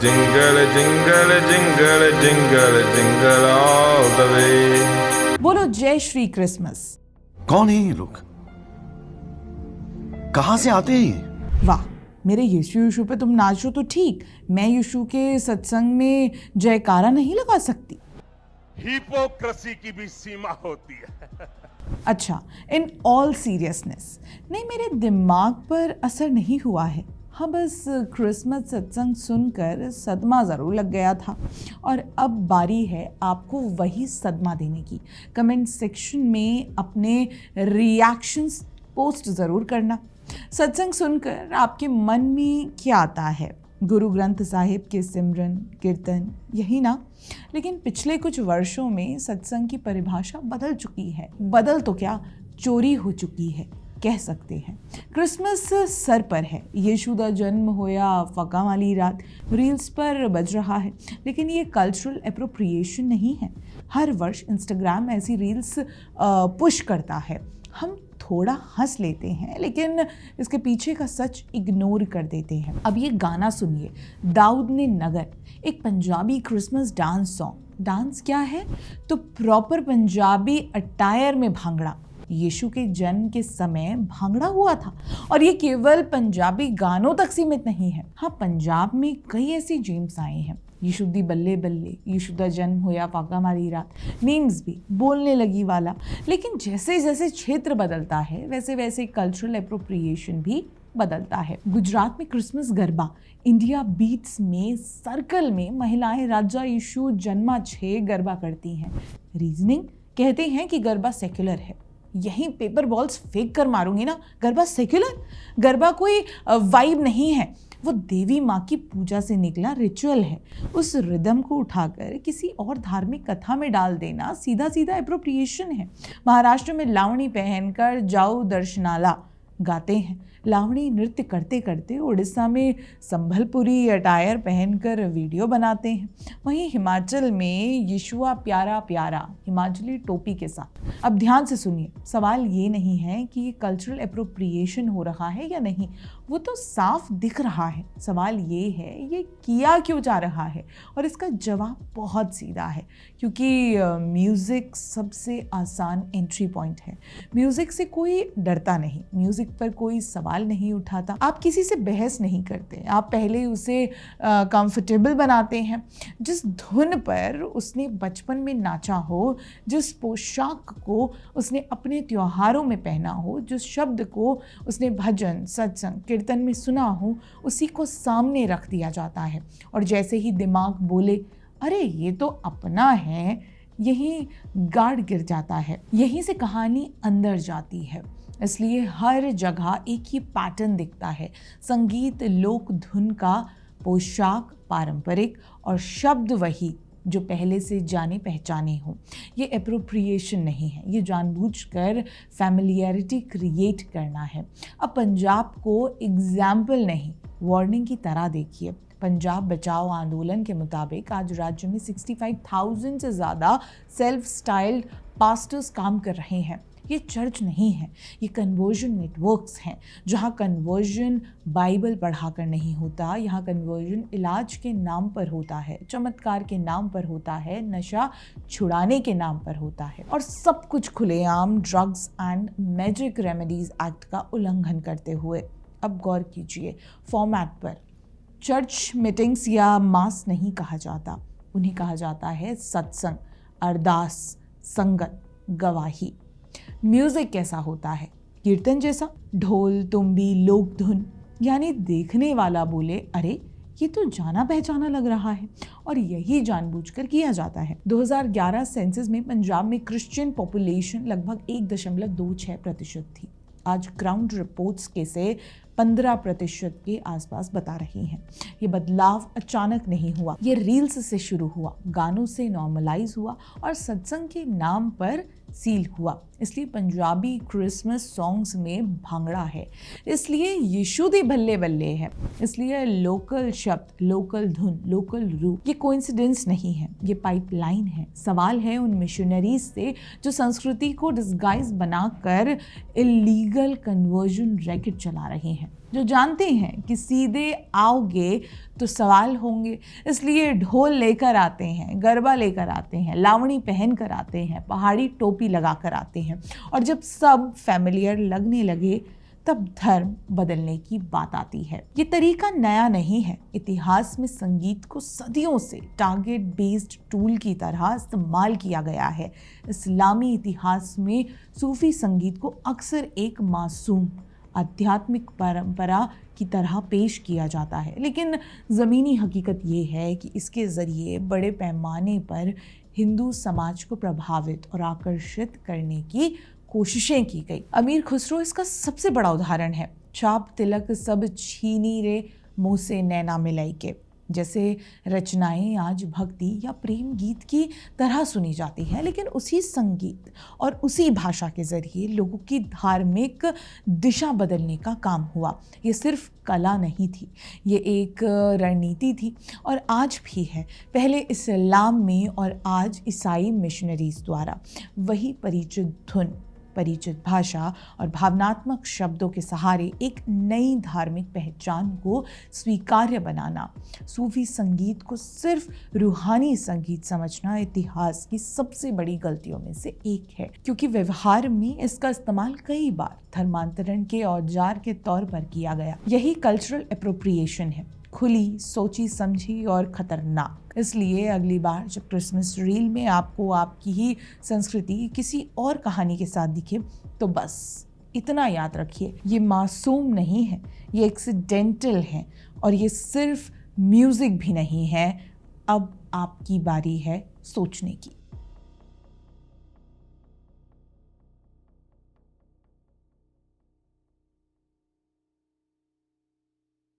jingle, jingle, jingle, jingle, jingle all the way. बोलो जय Shri Christmas. कौन है ये लोग? कहां से आते हैं ये? वाह, मेरे यीशु यीशु पे तुम नाचो तो ठीक, मैं यीशु के सत्संग में जयकारा नहीं लगा सकती। हिपोक्रेसी की भी सीमा होती है। अच्छा, इन ऑल सीरियसनेस, नहीं, मेरे दिमाग पर असर नहीं हुआ है। हाँ, बस क्रिसमस सत्संग सुनकर सदमा ज़रूर लग गया था और अब बारी है आपको वही सदमा देने की। कमेंट सेक्शन में अपने रिएक्शंस पोस्ट ज़रूर करना। सत्संग सुनकर आपके मन में क्या आता है? गुरु ग्रंथ साहिब के सिमरन कीर्तन, यही ना? लेकिन पिछले कुछ वर्षों में सत्संग की परिभाषा बदल चुकी है। बदल तो क्या, चोरी हो चुकी है कह सकते हैं। क्रिसमस सर पर है, यीशु दा जन्म होया फका वाली रात रील्स पर बज रहा है, लेकिन ये कल्चरल एप्रोप्रिएशन नहीं है। हर वर्ष इंस्टाग्राम ऐसी रील्स पुश करता है, हम थोड़ा हंस लेते हैं लेकिन इसके पीछे का सच इग्नोर कर देते हैं। अब ये गाना सुनिए, दाऊद ने नगर, एक Punjabi Christmas dance song. Dance क्या है? तो प्रॉपर पंजाबी अटायर में भांगड़ा। यीशु के जन्म के समय भांगड़ा हुआ था और ये केवल पंजाबी गानों तक सीमित नहीं है। हाँ, पंजाब में कई ऐसी जेम्स आए हैं, यीशु दी बल्ले बल्ले, यीशु दा जन्म होया फाका मारी रात, मीम्स भी, बोलने लगी वाला। लेकिन जैसे जैसे क्षेत्र बदलता है वैसे वैसे कल्चरल एप्रोप्रिएशन भी बदलता है। गुजरात में क्रिसमस गरबा, इंडिया बीट्स में सर्कल में महिलाएं राजा यीशु जन्मा छे गरबा करती हैं। रीजनिंग, कहते हैं कि गरबा सेक्युलर है। यहीं पेपर बॉल्स फेंक कर मारूंगी ना। गरबा सेक्युलर? गरबा कोई वाइब नहीं है, वो देवी माँ की पूजा से निकला रिचुअल है। उस रिदम को उठाकर किसी और धार्मिक कथा में डाल देना सीधा सीधा एप्रोप्रिएशन है। महाराष्ट्र में लावणी पहनकर जाओ दर्शनाला गाते हैं, लावणी नृत्य करते करते उड़ीसा में संभलपुरी अटायर पहनकर वीडियो बनाते हैं। वहीं हिमाचल में यीशुआ प्यारा प्यारा हिमाचली टोपी के साथ। अब ध्यान से सुनिए, सवाल ये नहीं है कि ये कल्चरल एप्रोप्रिएशन हो रहा है या नहीं, वो तो साफ दिख रहा है। सवाल ये है ये किया क्यों जा रहा है, और इसका जवाब बहुत सीधा है, क्योंकि म्यूज़िक सबसे आसान एंट्री पॉइंट है। म्यूज़िक से कोई डरता नहीं, म्यूज़िक पर कोई सवाल नहीं उठाता, आप किसी से बहस नहीं करते, आप पहले उसे कंफर्टेबल बनाते हैं। जिस धुन पर उसने बचपन में नाचा हो, जिस पोशाक को उसने अपने त्योहारों में पहना हो, जिस शब्द को उसने भजन सत्संग कीर्तन में सुना हो, उसी को सामने रख दिया जाता है। और जैसे ही दिमाग बोले अरे ये तो अपना है, यहीं गार्ड गिर जाता है, यहीं से कहानी अंदर जाती है। इसलिए हर जगह एक ही पैटर्न दिखता है, संगीत लोक धुन का, पोशाक पारंपरिक और शब्द वही जो पहले से जाने पहचाने हो। ये एप्रोप्रिएशन नहीं है, ये जानबूझकर फैमिलियरिटी क्रिएट करना है। अब पंजाब को एग्जाम्पल नहीं वार्निंग की तरह देखिए। पंजाब बचाओ आंदोलन के मुताबिक आज राज्य में 65,000 से ज़्यादा सेल्फ स्टाइल्ड पास्टर्स काम कर रहे हैं। ये चर्च नहीं है, ये कन्वर्जन नेटवर्क्स हैं, जहाँ कन्वर्जन बाइबल पढ़ाकर नहीं होता, यहाँ कन्वर्जन इलाज के नाम पर होता है, चमत्कार के नाम पर होता है, नशा छुड़ाने के नाम पर होता है, और सब कुछ खुलेआम drugs and magic remedies act का उल्लंघन करते हुए। अब गौर कीजिए, फॉर्मेट पर चर्च मीटिंग्स या मास नहीं कहा जाता, उन्हें कहा जाता है सत्संग, अरदास, संगत, गवाही। म्यूजिक कैसा होता है? कीर्तन जैसा, ढोल तुम्बी लोक धुन, यानी देखने वाला बोले अरे ये तो जाना पहचाना लग रहा है, और यही जानबूझकर किया जाता है। 2011 सेंसस में पंजाब में क्रिश्चियन पॉपुलेशन लगभग 1.26% थी। आज ग्राउंड रिपोर्ट्स के से 15% के आसपास बता रही हैं। ये बदलाव अचानक नहीं हुआ, ये रील्स से शुरू हुआ, गानों से नॉर्मलाइज हुआ और सत्संग के नाम पर सील हुआ। इसलिए पंजाबी क्रिसमस सॉन्ग्स में भांगड़ा है, इसलिए यीशु दी बल्ले बल्ले है, इसलिए लोकल शब्द, लोकल धुन, लोकल रूप। ये कोइंसिडेंस नहीं है, ये पाइपलाइन है। सवाल है उन मिशनरीज से जो संस्कृति को डिस्गाइज बनाकर इलीगल कन्वर्जन रैकेट चला रहे हैं। जो जानते हैं कि सीधे आओगे तो सवाल होंगे, इसलिए ढोल लेकर आते हैं, गरबा लेकर आते हैं, लावणी पहन कर आते हैं, पहाड़ी टोपी लगा कर आते हैं, और जब सब फैमिलियर लगने लगे तब धर्म बदलने की बात आती है। ये तरीका नया नहीं है। इतिहास में संगीत को सदियों से टारगेट बेस्ड टूल की तरह इस्तेमाल किया गया है। इस्लामी इतिहास में सूफी संगीत को अक्सर एक मासूम आध्यात्मिक परंपरा की तरह पेश किया जाता है, लेकिन ज़मीनी हकीकत ये है कि इसके ज़रिए बड़े पैमाने पर हिंदू समाज को प्रभावित और आकर्षित करने की कोशिशें की गई। अमीर खुसरो इसका सबसे बड़ा उदाहरण है। चाप तिलक सब छीनी रे मुँह से नैना मिलाई के जैसे रचनाएं आज भक्ति या प्रेम गीत की तरह सुनी जाती हैं, लेकिन उसी संगीत और उसी भाषा के ज़रिए लोगों की धार्मिक दिशा बदलने का काम हुआ। ये सिर्फ कला नहीं थी, ये एक रणनीति थी और आज भी है। पहले इस्लाम में और आज ईसाई मिशनरीज द्वारा वही परिचित धुन, परिचित भाषा और भावनात्मक शब्दों के सहारे एक नई धार्मिक पहचान को स्वीकार्य बनाना। सूफी संगीत को सिर्फ रूहानी संगीत समझना इतिहास की सबसे बड़ी गलतियों में से एक है, क्योंकि व्यवहार में इसका इस्तेमाल कई बार धर्मांतरण के औजार के तौर पर किया गया। यही कल्चरल एप्रोप्रिएशन है, खुली, सोची समझी और खतरनाक। इसलिए अगली बार जब क्रिसमस रील में आपको आपकी ही संस्कृति किसी और कहानी के साथ दिखे तो बस इतना याद रखिए, ये मासूम नहीं है, ये एक्सीडेंटल है और ये सिर्फ म्यूज़िक भी नहीं है। अब आपकी बारी है सोचने की।